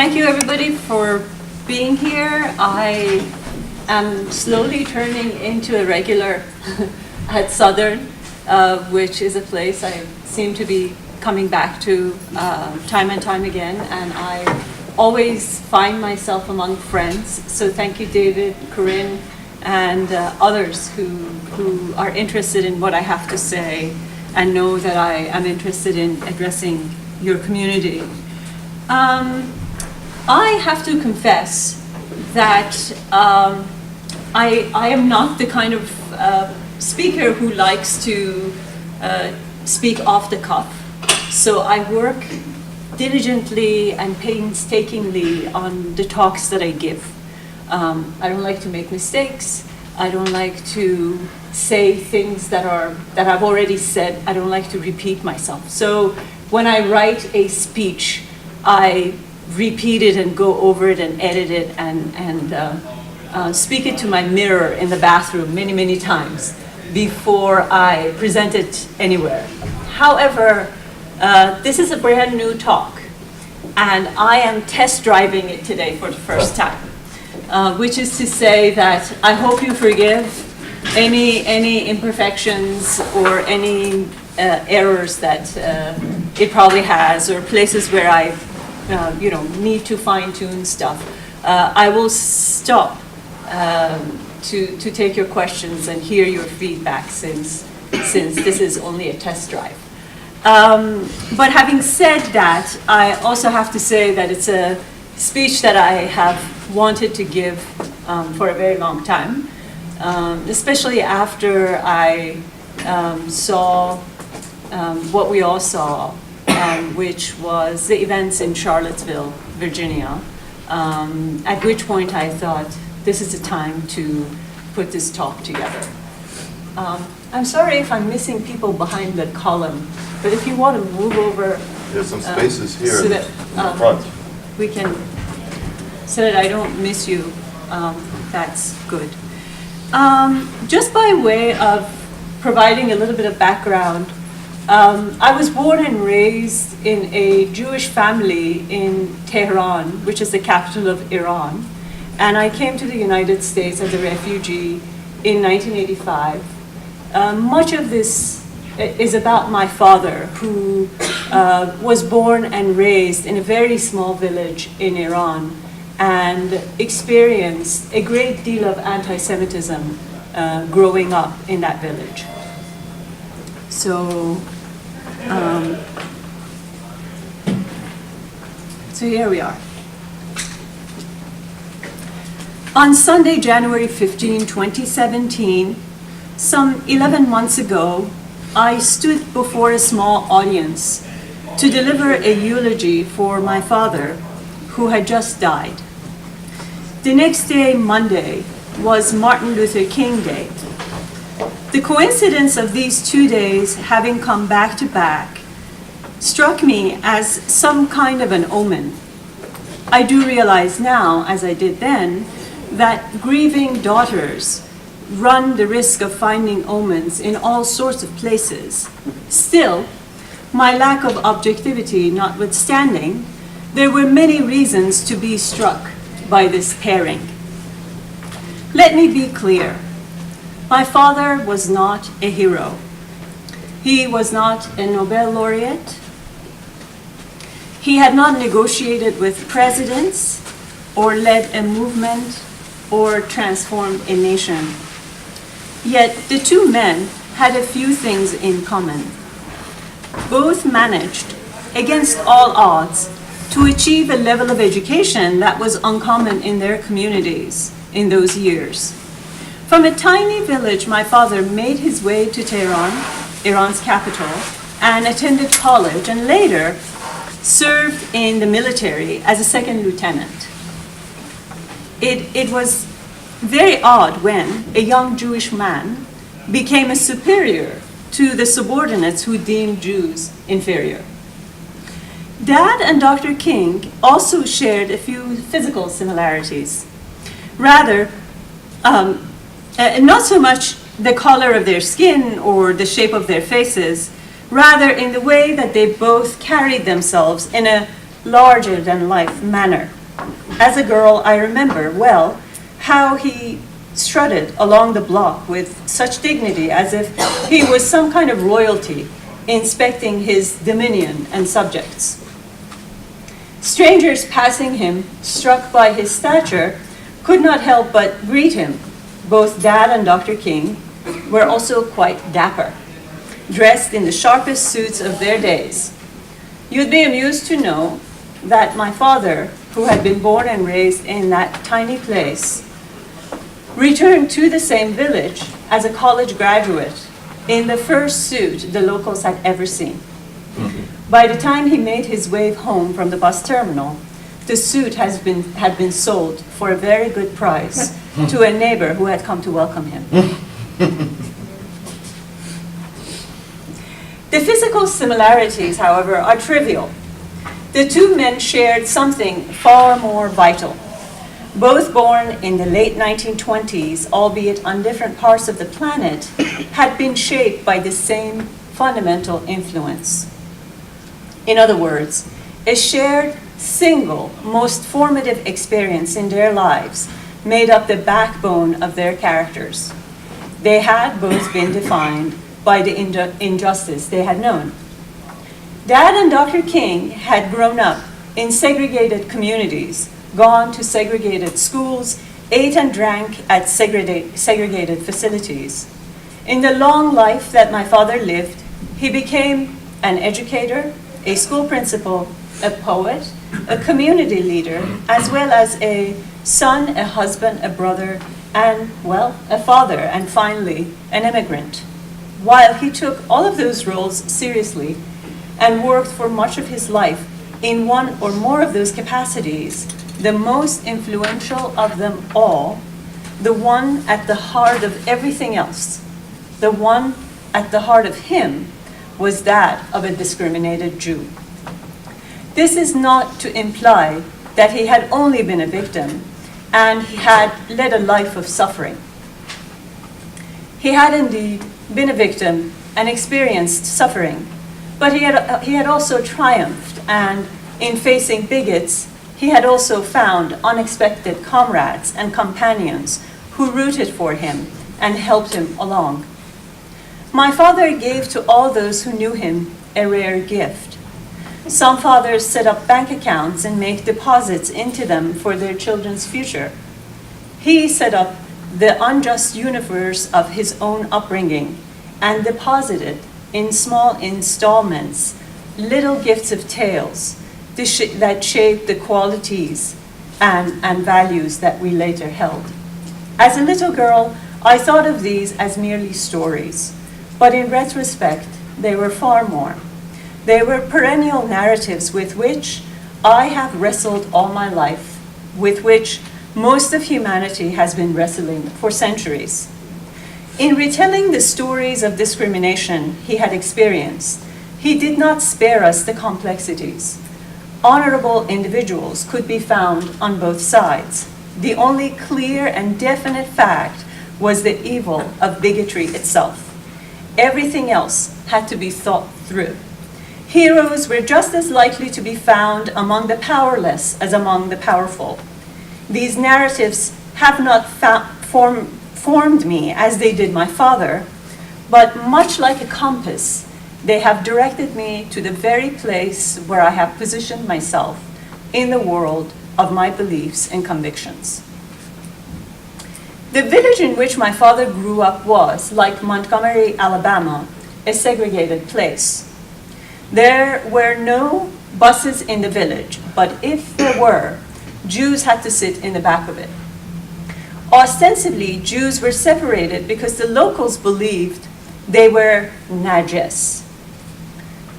Thank you everybody for being here. I am slowly turning into a regular at Southern, which is a place I seem to be coming back to time and time again, and I always find myself among friends. So thank you, David, Corinne, and others who are interested in what I have to say and know that I am interested in addressing your community. I have to confess that I am not the kind of speaker who likes to speak off the cuff. So I work diligently and painstakingly on the talks that I give. I don't like to make mistakes. I don't like to say things that I've already said. I don't like to repeat myself. So when I write a speech, I repeat it and go over it and edit it and speak it to my mirror in the bathroom many, many times before I present it anywhere. However, this is a brand new talk, and I am test driving it today for the first time, which is to say that I hope you forgive any imperfections or any errors that it probably has, or places where I need to fine-tune stuff. I will stop to take your questions and hear your feedback since this is only a test drive. But having said that, I also have to say that it's a speech that I have wanted to give for a very long time, especially after I saw what we all saw, which was the events in Charlottesville, Virginia, at which point I thought this is the time to put this talk together. I'm sorry if I'm missing people behind the column, but if you want to move over. There's some spaces here so that, in the front. We can, so that I don't miss you, that's good. Just by way of providing a little bit of background, I was born and raised in a Jewish family in Tehran, which is the capital of Iran. And I came to the United States as a refugee in 1985. Much of this is about my father, who was born and raised in a very small village in Iran and experienced a great deal of anti-Semitism growing up in that village. So here we are. On Sunday, January 15, 2017, some 11 months ago, I stood before a small audience to deliver a eulogy for my father, who had just died. The next day, Monday, was Martin Luther King Day. The coincidence of these 2 days having come back to back struck me as some kind of an omen. I do realize now, as I did then, that grieving daughters run the risk of finding omens in all sorts of places. Still, my lack of objectivity notwithstanding, there were many reasons to be struck by this pairing. Let me be clear. My father was not a hero. He was not a Nobel laureate. He had not negotiated with presidents or led a movement or transformed a nation. Yet the two men had a few things in common. Both managed, against all odds, to achieve a level of education that was uncommon in their communities in those years. From a tiny village, my father made his way to Tehran, Iran's capital, and attended college, and later served in the military as a second lieutenant. It was very odd when a young Jewish man became a superior to the subordinates who deemed Jews inferior. Dad and Dr. King also shared a few physical similarities. Rather, not so much the color of their skin or the shape of their faces, rather in the way that they both carried themselves in a larger-than-life manner. As a girl, I remember well how he strutted along the block with such dignity as if he was some kind of royalty inspecting his dominion and subjects. Strangers passing him, struck by his stature, could not help but greet him. Both Dad and Dr. King were also quite dapper, dressed in the sharpest suits of their days. You'd be amused to know that my father, who had been born and raised in that tiny place, returned to the same village as a college graduate in the first suit the locals had ever seen. By the time he made his way home from the bus terminal, the suit had been sold for a very good price to a neighbor who had come to welcome him. The physical similarities, however, are trivial. The two men shared something far more vital. Both born in the late 1920s, albeit on different parts of the planet, had been shaped by the same fundamental influence. In other words, a shared, single, most formative experience in their lives made up the backbone of their characters. They had both been defined by the injustice they had known. Dad and Dr. King had grown up in segregated communities, gone to segregated schools, ate and drank at segregated facilities. In the long life that my father lived, he became an educator, a school principal, a poet, a community leader, as well as a son, a husband, a brother, and, well, a father, and finally, an immigrant. While he took all of those roles seriously and worked for much of his life in one or more of those capacities, the most influential of them all, the one at the heart of everything else, the one at the heart of him, was that of a discriminated Jew. This is not to imply that he had only been a victim and he had led a life of suffering. He had indeed been a victim and experienced suffering, but he had also triumphed, and in facing bigots, he had also found unexpected comrades and companions who rooted for him and helped him along. My father gave to all those who knew him a rare gift. Some fathers set up bank accounts and make deposits into them for their children's future. He set up the unjust universe of his own upbringing and deposited in small installments little gifts of tales that shaped the qualities and values that we later held. As a little girl, I thought of these as merely stories, but in retrospect, they were far more. They were perennial narratives with which I have wrestled all my life, with which most of humanity has been wrestling for centuries. In retelling the stories of discrimination he had experienced, he did not spare us the complexities. Honorable individuals could be found on both sides. The only clear and definite fact was the evil of bigotry itself. Everything else had to be thought through. Heroes were just as likely to be found among the powerless as among the powerful. These narratives have not formed me as they did my father, but much like a compass, they have directed me to the very place where I have positioned myself in the world of my beliefs and convictions. The village in which my father grew up was, like Montgomery, Alabama, a segregated place. There were no buses in the village, but if there were, Jews had to sit in the back of it. Ostensibly, Jews were separated because the locals believed they were najes,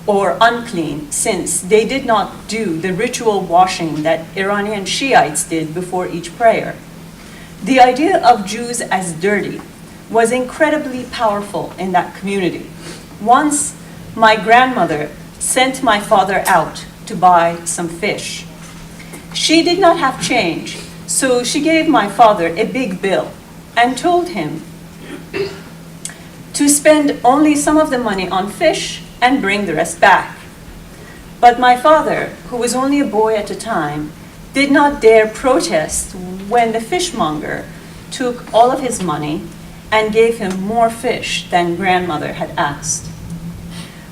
or unclean, since they did not do the ritual washing that Iranian Shiites did before each prayer. The idea of Jews as dirty was incredibly powerful in that community. Once, my grandmother sent my father out to buy some fish. She did not have change, so she gave my father a big bill and told him to spend only some of the money on fish and bring the rest back. But my father, who was only a boy at the time, did not dare protest when the fishmonger took all of his money and gave him more fish than grandmother had asked.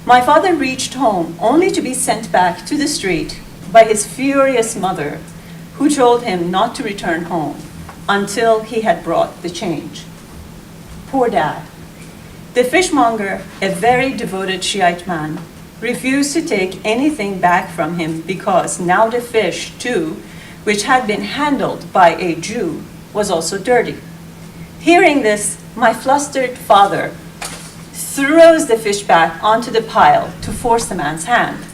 My father reached home only to be sent back to the street by his furious mother, who told him not to return home until he had brought the change. Poor Dad. The fishmonger, a very devoted Shiite man, refused to take anything back from him because now the fish, too, which had been handled by a Jew, was also dirty. Hearing this, my flustered father throws the fish back onto the pile to force the man's hand.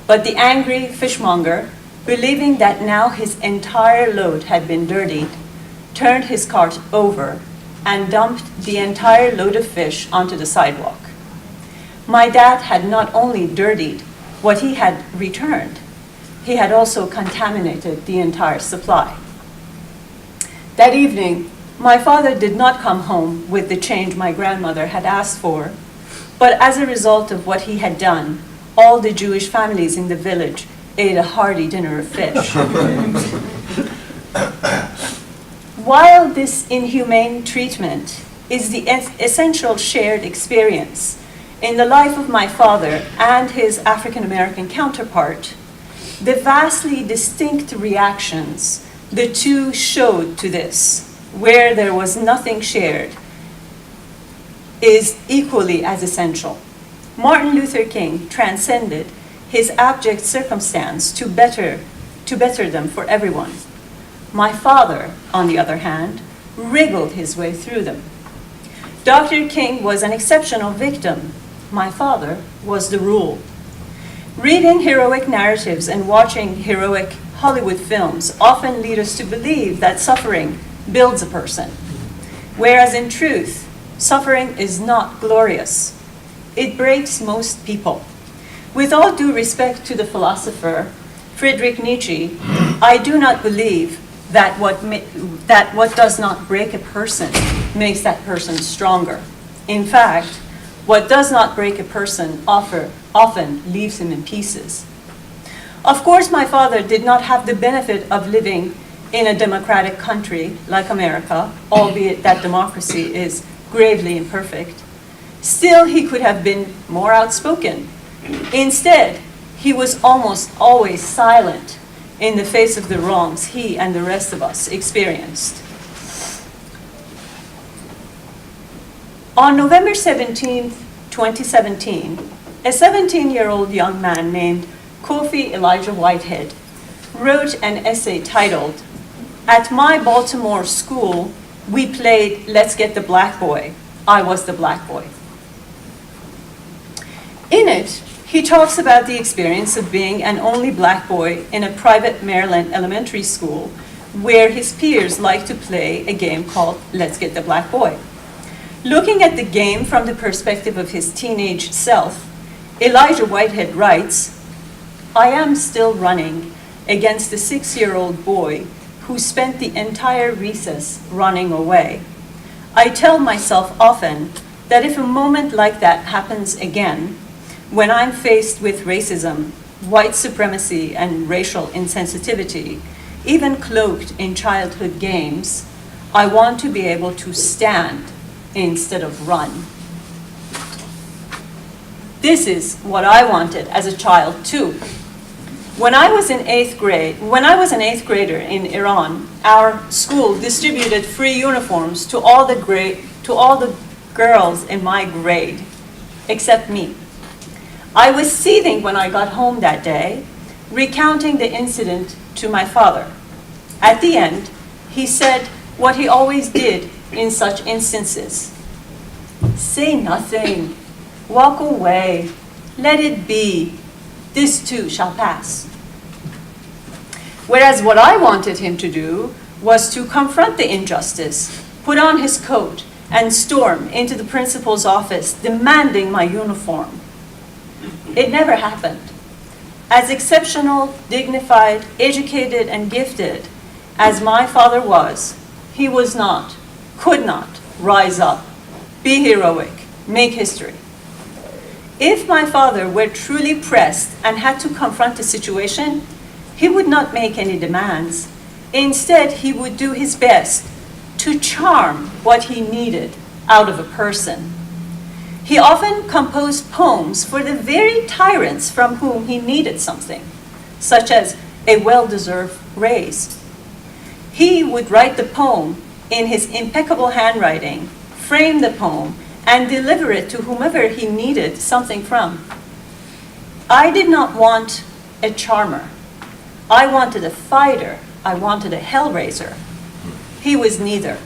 But the angry fishmonger, believing that now his entire load had been dirtied, turned his cart over and dumped the entire load of fish onto the sidewalk. My dad had not only dirtied what he had returned, he had also contaminated the entire supply. That evening, my father did not come home with the change my grandmother had asked for, but as a result of what he had done, all the Jewish families in the village ate a hearty dinner of fish. While this inhumane treatment is the essential shared experience in the life of my father and his African American counterpart, the vastly distinct reactions the two showed to this, where there was nothing shared, is equally as essential. Martin Luther King transcended his abject circumstance to better them for everyone. My father, on the other hand, wriggled his way through them. Dr. King was an exceptional victim. My father was the rule. Reading heroic narratives and watching heroic Hollywood films often lead us to believe that suffering builds a person, whereas in truth, suffering is not glorious. It breaks most people. With all due respect to the philosopher Friedrich Nietzsche, I do not believe that what does not break a person makes that person stronger. In fact, what does not break a person often leaves him in pieces. Of course, my father did not have the benefit of living in a democratic country like America, albeit that democracy is gravely imperfect. Still, he could have been more outspoken. Instead, he was almost always silent in the face of the wrongs he and the rest of us experienced. On November 17, 2017, a 17-year-old young man named Kofi Elijah Whitehead wrote an essay titled, "At my Baltimore school, we played Let's Get the Black Boy. I was the black boy." In it, he talks about the experience of being an only black boy in a private Maryland elementary school where his peers liked to play a game called Let's Get the Black Boy. Looking at the game from the perspective of his teenage self, Elijah Whitehead writes, "I am still running against the 6-year-old boy who spent the entire recess running away. I tell myself often that if a moment like that happens again, when I'm faced with racism, white supremacy, and racial insensitivity, even cloaked in childhood games, I want to be able to stand instead of run." This is what I wanted as a child too. When I was an eighth grader in Iran, our school distributed free uniforms to all the girls in my grade, except me. I was seething when I got home that day, recounting the incident to my father. At the end, he said what he always did in such instances: "Say nothing, walk away, let it be, this too shall pass." Whereas what I wanted him to do was to confront the injustice, put on his coat, and storm into the principal's office demanding my uniform. It never happened. As exceptional, dignified, educated, and gifted as my father was, he was not, could not rise up, be heroic, make history. If my father were truly pressed and had to confront the situation, he would not make any demands. Instead, he would do his best to charm what he needed out of a person. He often composed poems for the very tyrants from whom he needed something, such as a well-deserved raise. He would write the poem in his impeccable handwriting, frame the poem, and deliver it to whomever he needed something from. I did not want a charmer. I wanted a fighter. I wanted a hellraiser. He was neither.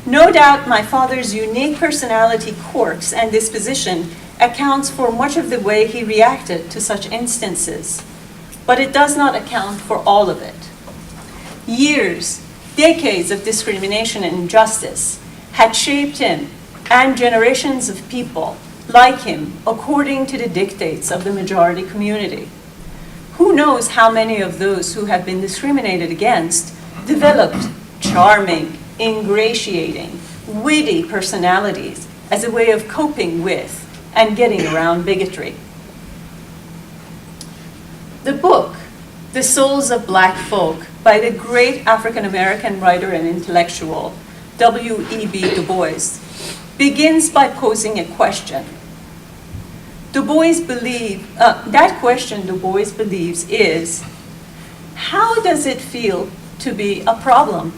No doubt my father's unique personality quirks and disposition accounts for much of the way he reacted to such instances, but it does not account for all of it. Years, decades of discrimination and injustice had shaped him and generations of people like him according to the dictates of the majority community. Who knows how many of those who have been discriminated against developed charming, ingratiating, witty personalities as a way of coping with and getting around bigotry. The book, The Souls of Black Folk, by the great African American writer and intellectual W.E.B. Du Bois, begins by posing a question. That question Du Bois believes is, how does it feel to be a problem?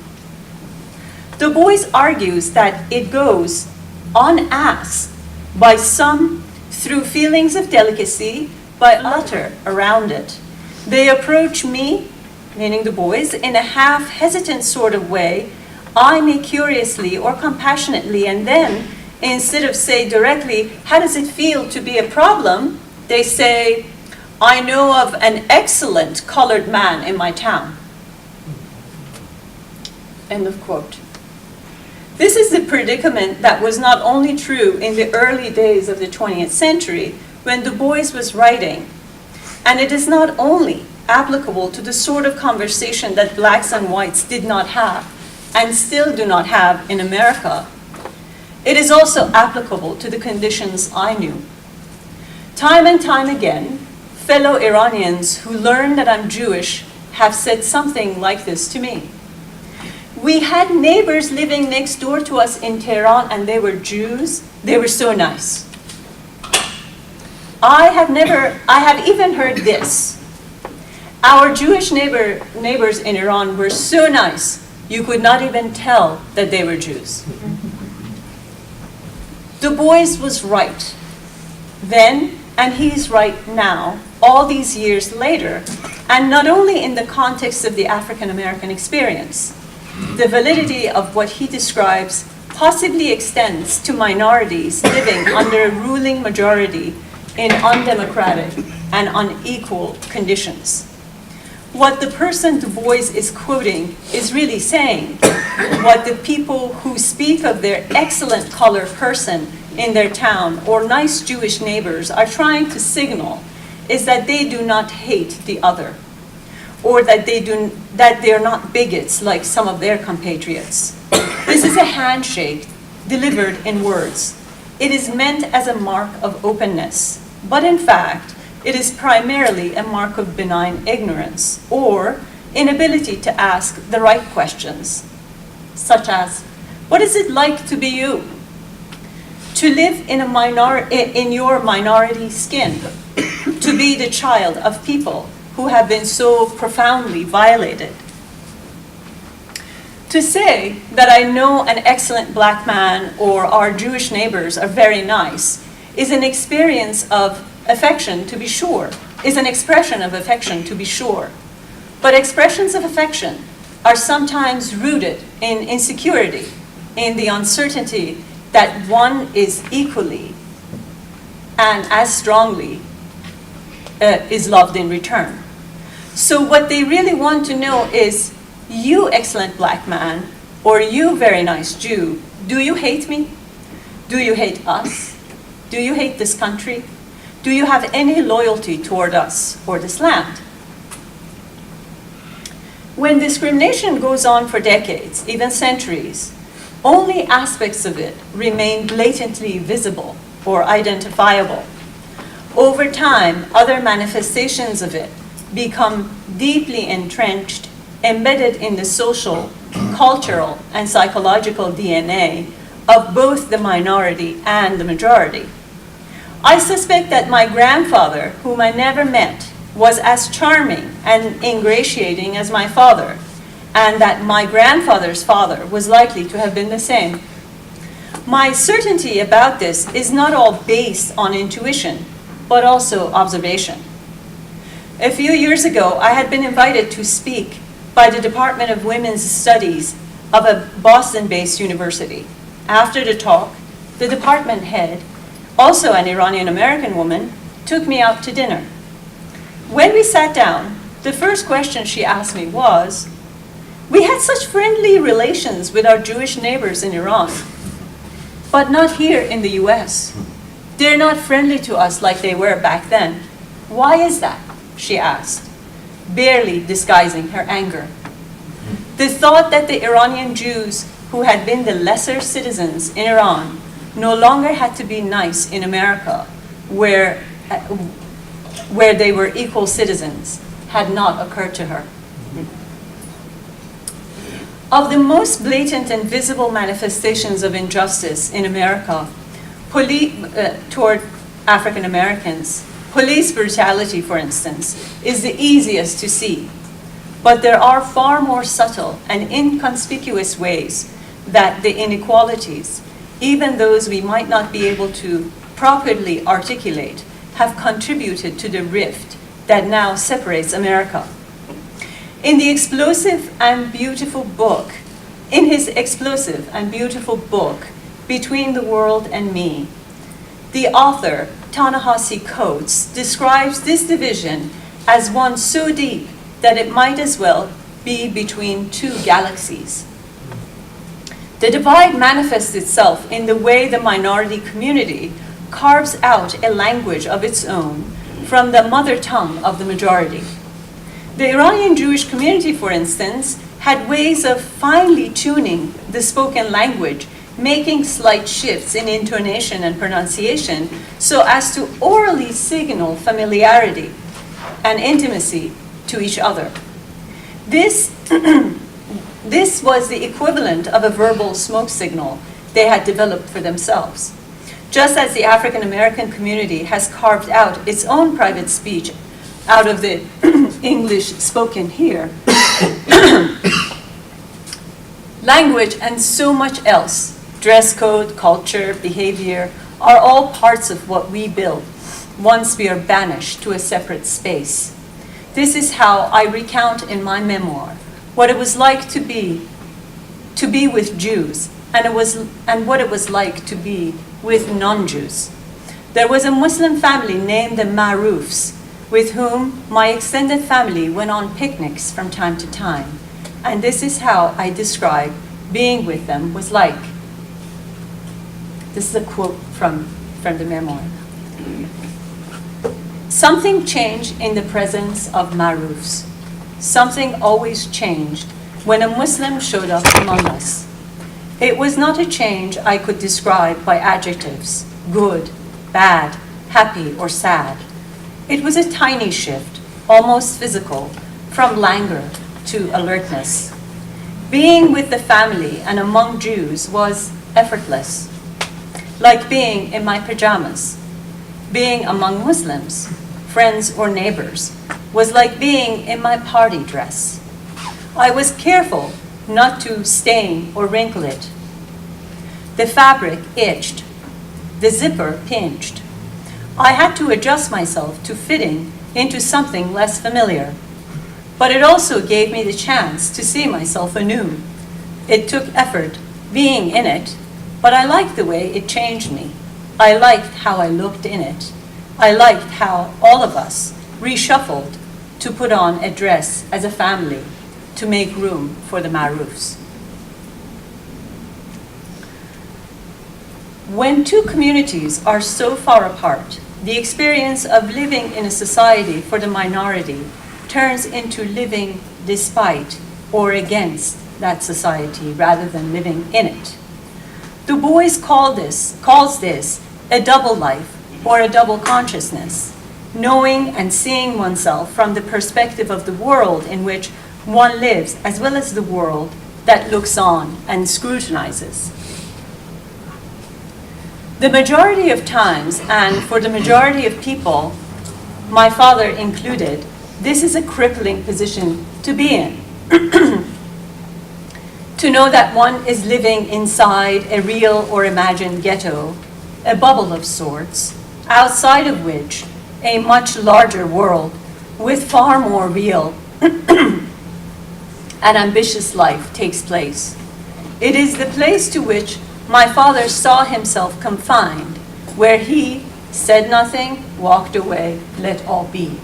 Du Bois argues that it goes unasked by some through feelings of delicacy, by others around it. They approach me, meaning Du Bois, in a half-hesitant sort of way, eye me curiously or compassionately, and then, instead of say directly, how does it feel to be a problem, they say, I know of an excellent colored man in my town. End of quote. This is the predicament that was not only true in the early days of the 20th century when Du Bois was writing, and it is not only applicable to the sort of conversation that blacks and whites did not have and still do not have in America, it is also applicable to the conditions I knew. Time and time again, fellow Iranians who learn that I'm Jewish have said something like this to me. We had neighbors living next door to us in Tehran and they were Jews. They were so nice. I have even heard this. Our Jewish neighbors in Iran were so nice, you could not even tell that they were Jews. Du Bois was right then, and he's right now, all these years later, and not only in the context of the African American experience. The validity of what he describes possibly extends to minorities living under a ruling majority in undemocratic and unequal conditions. What the person Du Bois is quoting is really saying what the people who speak of their excellent colored person in their town or nice Jewish neighbors are trying to signal is that they do not hate the other, or that they're not bigots like some of their compatriots. This is a handshake delivered in words. It is meant as a mark of openness, but in fact, it is primarily a mark of benign ignorance or inability to ask the right questions, such as, what is it like to be you? To live in your minority skin, to be the child of people who have been so profoundly violated. To say that I know an excellent black man or our Jewish neighbors are very nice is an experience of affection, to be sure, is an expression of affection, to be sure. But expressions of affection are sometimes rooted in insecurity, in the uncertainty that one is equally and as strongly is loved in return. So what they really want to know is, you excellent black man, or you very nice Jew, do you hate me? Do you hate us? Do you hate this country? Do you have any loyalty toward us or this land? When discrimination goes on for decades, even centuries, only aspects of it remain blatantly visible or identifiable. Over time, other manifestations of it become deeply entrenched, embedded in the social, cultural, and psychological DNA of both the minority and the majority. I suspect that my grandfather, whom I never met, was as charming and ingratiating as my father, and that my grandfather's father was likely to have been the same. My certainty about this is not all based on intuition, but also observation. A few years ago, I had been invited to speak by the Department of Women's Studies of a Boston-based university. After the talk, the department head, also an Iranian American woman, took me out to dinner. When we sat down, the first question she asked me was, "We had such friendly relations with our Jewish neighbors in Iran, but not here in the US. They're not friendly to us like they were back then. Why is that?" she asked, barely disguising her anger. The thought that the Iranian Jews who had been the lesser citizens in Iran no longer had to be nice in America, where they were equal citizens, had not occurred to her. Of the most blatant and visible manifestations of injustice in America toward African Americans, police brutality, for instance, is the easiest to see. But there are far more subtle and inconspicuous ways that the inequalities, even those we might not be able to properly articulate, have contributed to the rift that now separates America. In his explosive and beautiful book, Between the World and Me, the author, Ta-Nehisi Coates, describes this division as one so deep that it might as well be between two galaxies. The divide manifests itself in the way the minority community carves out a language of its own from the mother tongue of the majority. The Iranian Jewish community, for instance, had ways of finely tuning the spoken language, making slight shifts in intonation and pronunciation so as to orally signal familiarity and intimacy to each other. This was the equivalent of a verbal smoke signal they had developed for themselves. Just as the African American community has carved out its own private speech out of the English spoken here, language and so much else, dress code, culture, behavior, are all parts of what we build once we are banished to a separate space. This is how I recount in my memoir what it was like to be with Jews and what it was like to be with non-Jews. There was a Muslim family named the Maroufs, with whom my extended family went on picnics from time to time. And this is how I describe being with them was like. This is a quote from the memoir. Something changed in the presence of Maroufs. Something always changed when a Muslim showed up among us. It was not a change I could describe by adjectives, good, bad, happy, or sad. It was a tiny shift, almost physical, from languor to alertness. Being with the family and among Jews was effortless, like being in my pajamas. Being among Muslims, friends or neighbors, was like being in my party dress. I was careful not to stain or wrinkle it. The fabric itched, the zipper pinched. I had to adjust myself to fitting into something less familiar. But it also gave me the chance to see myself anew. It took effort being in it, but I liked the way it changed me. I liked how I looked in it. I liked how all of us reshuffled to put on a dress as a family to make room for the Maroufs. When two communities are so far apart, the experience of living in a society for the minority turns into living despite or against that society rather than living in it. Du Bois calls this a double life or a double consciousness, knowing and seeing oneself from the perspective of the world in which one lives, as well as the world that looks on and scrutinizes. The majority of times, and for the majority of people, my father included, this is a crippling position to be in. To know that one is living inside a real or imagined ghetto, a bubble of sorts, outside of which a much larger world with far more real and ambitious life takes place. It is the place to which my father saw himself confined, where he said nothing, walked away, let all be.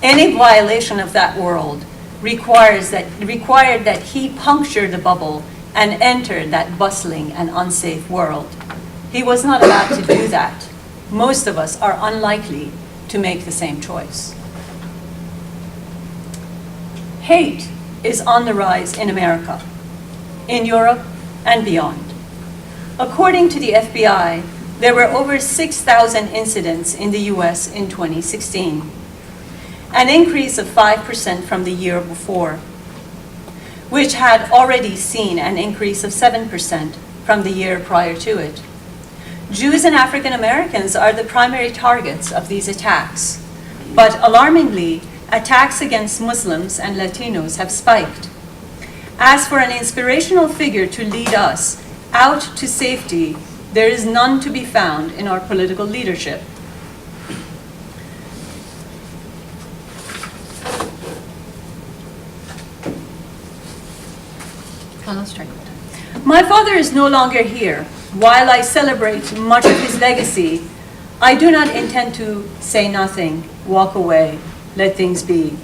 Any violation of that world required that he puncture the bubble and enter that bustling and unsafe world. He was not allowed to do that. Most of us are unlikely to make the same choice. Hate is on the rise in America, in Europe, and beyond. According to the FBI, there were over 6,000 incidents in the US in 2016, an increase of 5% from the year before, which had already seen an increase of 7% from the year prior to it. Jews and African Americans are the primary targets of these attacks, but alarmingly, attacks against Muslims and Latinos have spiked. As for an inspirational figure to lead us out to safety, there is none to be found in our political leadership. My father is no longer here. While I celebrate much of his legacy, I do not intend to say nothing, walk away, let things be.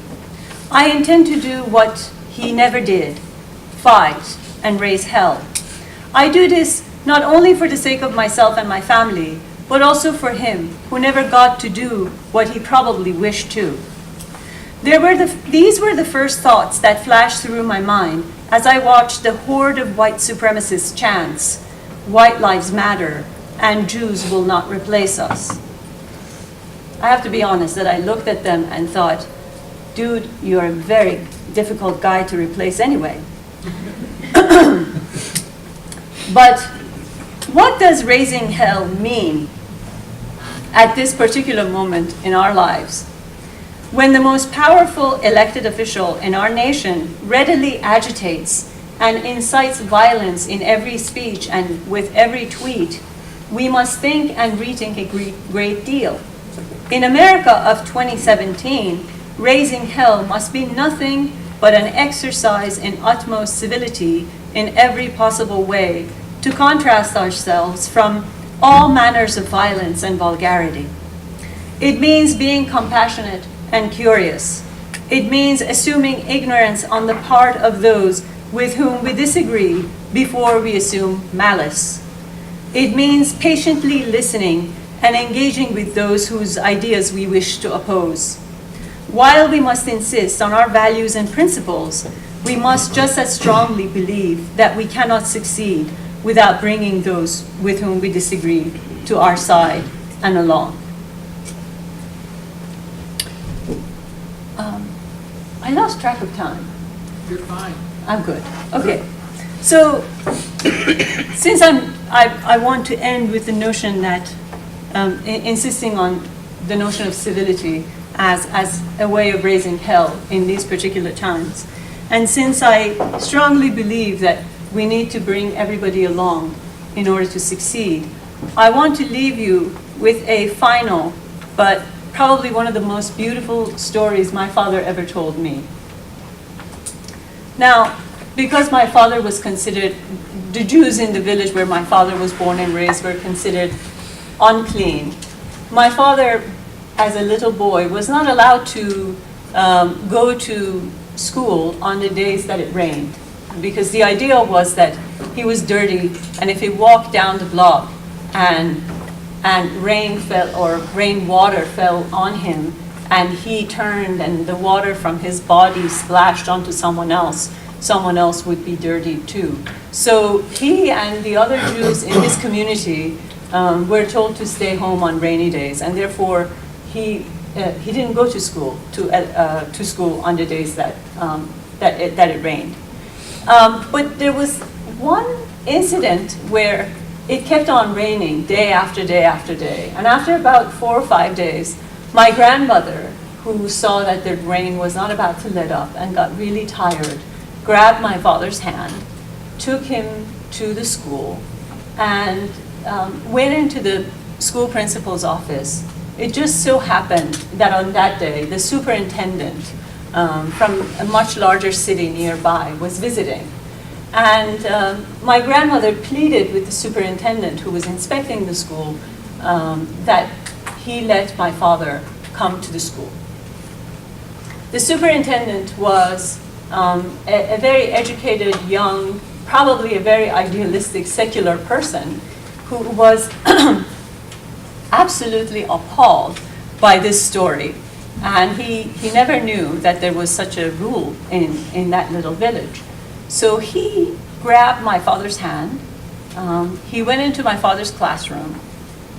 I intend to do what he never did, fight and raise hell. I do this not only for the sake of myself and my family, but also for him, who never got to do what he probably wished to. These were the first thoughts that flashed through my mind as I watched the horde of white supremacists chants, "White lives matter," and "Jews will not replace us." I have to be honest that I looked at them and thought, dude, you're a very difficult guy to replace anyway. But what does raising hell mean at this particular moment in our lives? When the most powerful elected official in our nation readily agitates and incites violence in every speech and with every tweet, we must think and rethink a great deal. In America of 2017, raising hell must be nothing but an exercise in utmost civility in every possible way to contrast ourselves from all manners of violence and vulgarity. It means being compassionate and curious. It means assuming ignorance on the part of those with whom we disagree before we assume malice. It means patiently listening and engaging with those whose ideas we wish to oppose. While we must insist on our values and principles, we must just as strongly believe that we cannot succeed without bringing those with whom we disagree to our side and along. I lost track of time. You're fine. I'm good. Okay. So, since I want to end with the notion that, insisting on the notion of civility as a way of raising hell in these particular times, and since I strongly believe that we need to bring everybody along in order to succeed, I want to leave you with a final, but probably one of the most beautiful stories my father ever told me. Now, because my father was considered, the Jews in the village where my father was born and raised were considered unclean, my father, as a little boy, was not allowed to go to school on the days that it rained, because the idea was that he was dirty, and if he walked down the block and rain fell, or rainwater fell on him, and he turned and the water from his body splashed onto someone else would be dirty too. So he and the other Jews in his community were told to stay home on rainy days, and therefore he didn't go to school on the days that it rained. But there was one incident where it kept on raining day after day after day, and after about 4 or 5 days, my grandmother, who saw that the rain was not about to let up and got really tired, grabbed my father's hand, took him to the school, and went into the school principal's office. It just so happened that on that day, the superintendent from a much larger city nearby was visiting. And my grandmother pleaded with the superintendent who was inspecting the school that he let my father come to the school. The superintendent was a very educated, young, probably a very idealistic, secular person who was absolutely appalled by this story. And he never knew that there was such a rule in that little village. So he grabbed my father's hand, he went into my father's classroom,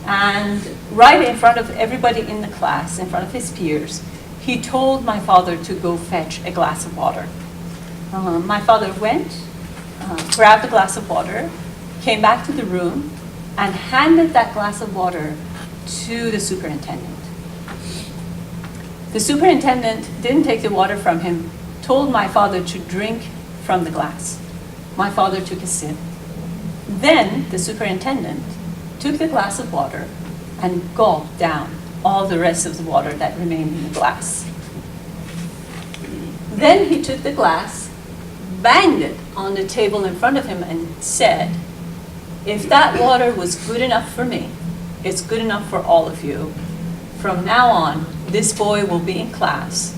and right in front of everybody in the class, in front of his peers, he told my father to go fetch a glass of water. My father went, grabbed a glass of water, came back to the room, and handed that glass of water to the superintendent. The superintendent didn't take the water from him, told my father to drink from the glass. My father took a sip. Then the superintendent took the glass of water and gulped down all the rest of the water that remained in the glass. Then he took the glass, banged it on the table in front of him, and said, "If that water was good enough for me, it's good enough for all of you. From now on, this boy will be in class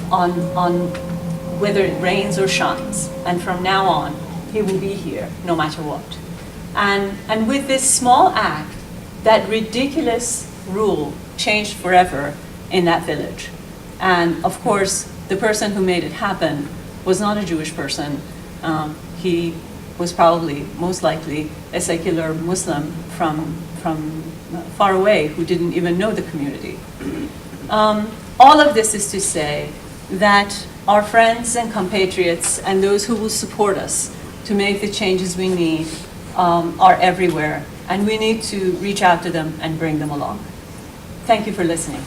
on whether it rains or shines. And from now on, he will be here no matter what." And with this small act, that ridiculous rule changed forever in that village. And of course, the person who made it happen was not a Jewish person. He was probably, most likely, a secular Muslim from far away who didn't even know the community. All of this is to say that our friends and compatriots and those who will support us to make the changes we need are everywhere, and we need to reach out to them and bring them along. Thank you for listening.